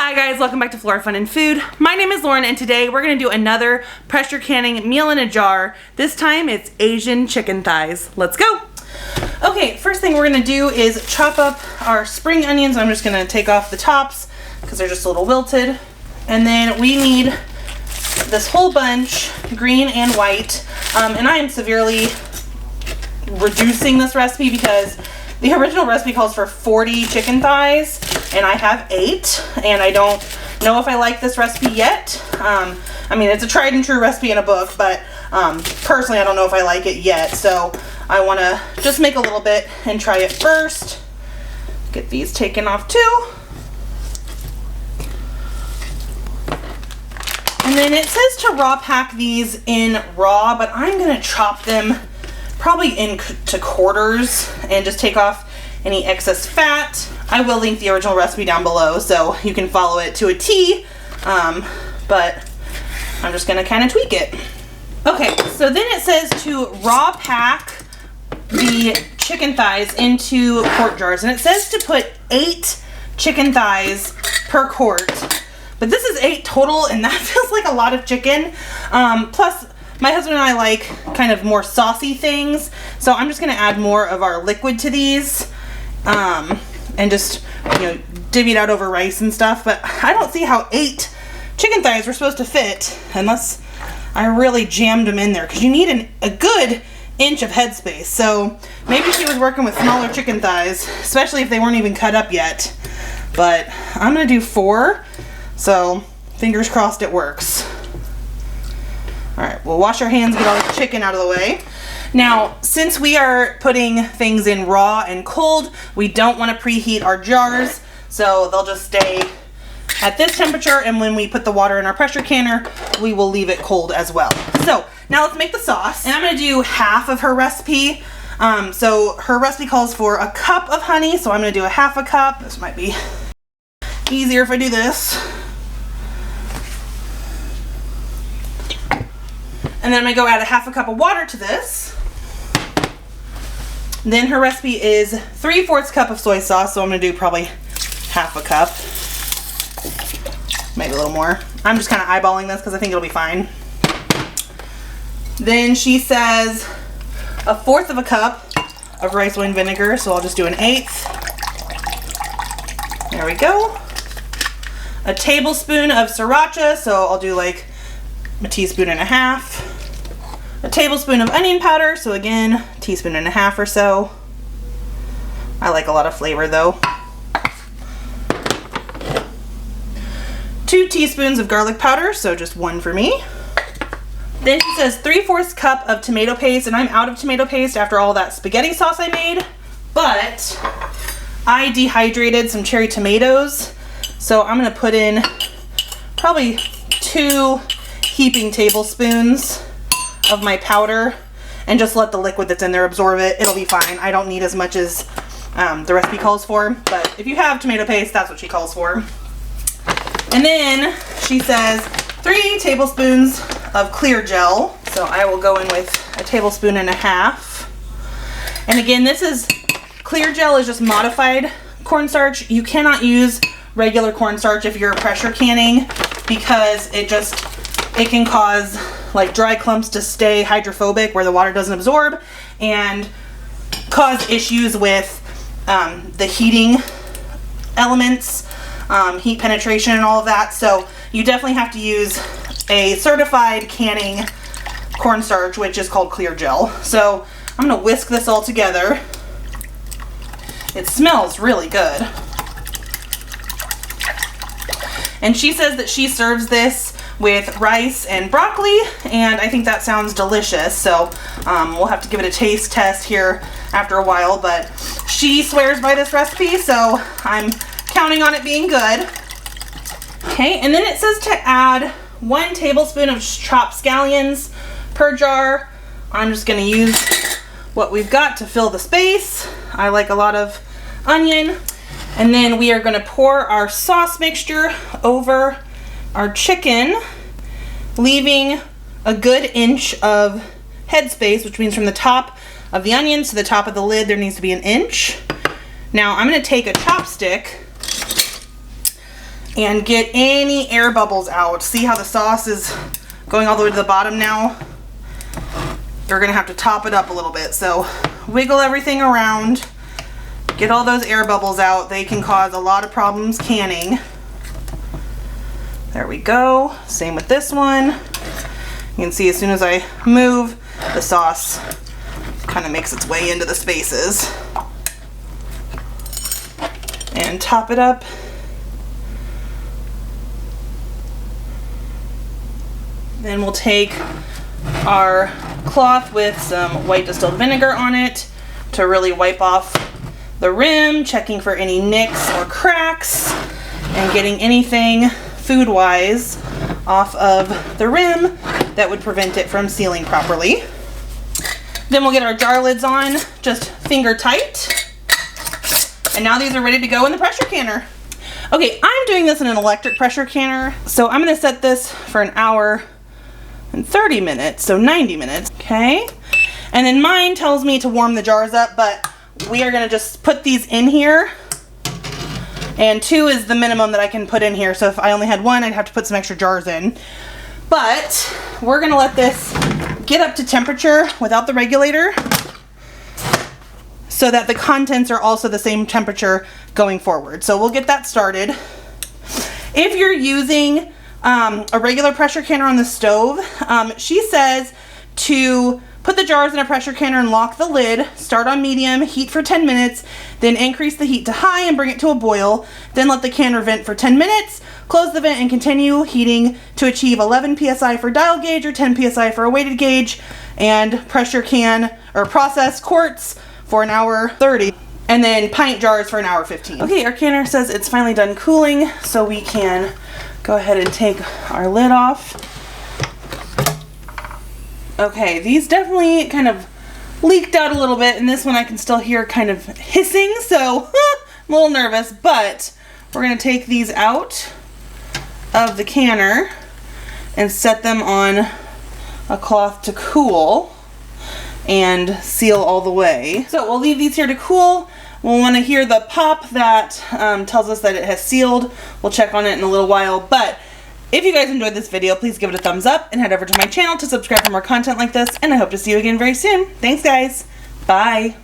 Hi guys, welcome back to Flora Fun and Food. My name is Lauren and today we're going to do another pressure canning meal in a jar. This time it's Asian chicken thighs. Let's go! Okay, first thing we're going to do is chop up our spring onions. I'm just going to take off the tops because they're just a little wilted. And then we need this whole bunch, green and white. And I am severely reducing this recipe because the original recipe calls for 40 chicken thighs and I have 8, and I don't know if I like this recipe yet. I mean, it's a tried and true recipe in a book, but personally I don't know if I like it yet, so I want to just make a little bit and try it first. Get these taken off too. And then it says to raw pack these in raw, but I'm going to chop them probably into quarters and just take off any excess fat. I will link the original recipe down below so you can follow it to a T, but I'm just gonna kind of tweak it. Okay, so then it says to raw pack the chicken thighs into quart jars, and it says to put 8 chicken thighs per quart, but this is 8 total and that feels like a lot of chicken. Plus my husband and I like kind of more saucy things, so I'm just gonna add more of our liquid to these. And just, you know, divvy it out over rice and stuff, but I don't see how 8 chicken thighs were supposed to fit unless I really jammed them in there, because you need a good inch of headspace. So maybe she was working with smaller chicken thighs, especially if they weren't even cut up yet. But I'm gonna do 4, so fingers crossed it works. All right, we'll wash our hands, get all the chicken out of the way. Now, since we are putting things in raw and cold, we don't want to preheat our jars, so they'll just stay at this temperature, and when we put the water in our pressure canner, we will leave it cold as well. So, now let's make the sauce, and I'm going to do half of her recipe. So her recipe calls for a cup of honey, so I'm going to do a half a cup. This might be easier if I do this. And then I'm going to go add a half a cup of water to this. Then her recipe is 3/4 cup of soy sauce, so I'm going to do probably half a cup. Maybe a little more. I'm just kind of eyeballing this because I think it'll be fine. Then she says 1/4 cup of rice wine vinegar, so I'll just do 1/8. There we go. A tablespoon of sriracha, so I'll do like a teaspoon and a half. A tablespoon of onion powder, so again, teaspoon and a half or so. I like a lot of flavor though. 2 teaspoons of garlic powder, so just 1 for me. Then she says 3/4 cup of tomato paste, and I'm out of tomato paste after all that spaghetti sauce I made, but I dehydrated some cherry tomatoes, so I'm gonna put in probably 2 heaping tablespoons of my powder and just let the liquid that's in there absorb it. It'll be fine. I don't need as much as the recipe calls for, but if you have tomato paste, that's what she calls for. And then she says 3 tablespoons of clear gel, so I will go in with 1.5 tablespoons. And again, this is clear gel is just modified cornstarch. You cannot use regular cornstarch if you're pressure canning because it can cause like dry clumps to stay hydrophobic where the water doesn't absorb and cause issues with the heating elements, heat penetration and all of that. So you definitely have to use a certified canning cornstarch, which is called clear gel. So I'm gonna whisk this all together. It smells really good. And she says that she serves this with rice and broccoli, and I think that sounds delicious, so we'll have to give it a taste test here after a while, but she swears by this recipe, so I'm counting on it being good. Okay, and then it says to add 1 tablespoon of chopped scallions per jar. I'm just going to use what we've got to fill the space. I like a lot of onion. And then we are going to pour our sauce mixture over our chicken, leaving a good inch of headspace, which means from the top of the onions to the top of the lid there needs to be 1 inch. Now I'm going to take a chopstick and get any air bubbles out. See how the sauce is going all the way to the bottom now? You're gonna have to top it up a little bit. So wiggle everything around, get all those air bubbles out. They can cause a lot of problems canning. There we go. Same with this one. You can see as soon as I move, the sauce kind of makes its way into the spaces. And top it up. Then we'll take our cloth with some white distilled vinegar on it to really wipe off the rim, checking for any nicks or cracks, and getting anything food-wise off of the rim that would prevent it from sealing properly. Then we'll get our jar lids on, just finger tight. And now these are ready to go in the pressure canner. Okay, I'm doing this in an electric pressure canner, so I'm gonna set this for an hour and 30 minutes, so 90 minutes, okay? And then mine tells me to warm the jars up, but we are gonna just put these in here. And 2 is the minimum that I can put in here, so if I only had 1, I'd have to put some extra jars in. But we're gonna let this get up to temperature without the regulator so that the contents are also the same temperature going forward. So we'll get that started. If you're using a regular pressure canner on the stove, she says to put the jars in a pressure canner and lock the lid, start on medium, heat for 10 minutes, then increase the heat to high and bring it to a boil, then let the canner vent for 10 minutes, close the vent and continue heating to achieve 11 psi for dial gauge or 10 psi for a weighted gauge, and pressure can or process quarts for an hour 30, and then pint jars for an hour 15. Okay, our canner says it's finally done cooling, so we can go ahead and take our lid off. Okay, these definitely kind of leaked out a little bit, and this one I can still hear kind of hissing, so I'm a little nervous, but we're gonna take these out of the canner and set them on a cloth to cool and seal all the way. So we'll leave these here to cool. We'll want to hear the pop that tells us that it has sealed. We'll check on it in a little while, but if you guys enjoyed this video, please give it a thumbs up and head over to my channel to subscribe for more content like this, and I hope to see you again very soon. Thanks, guys. Bye.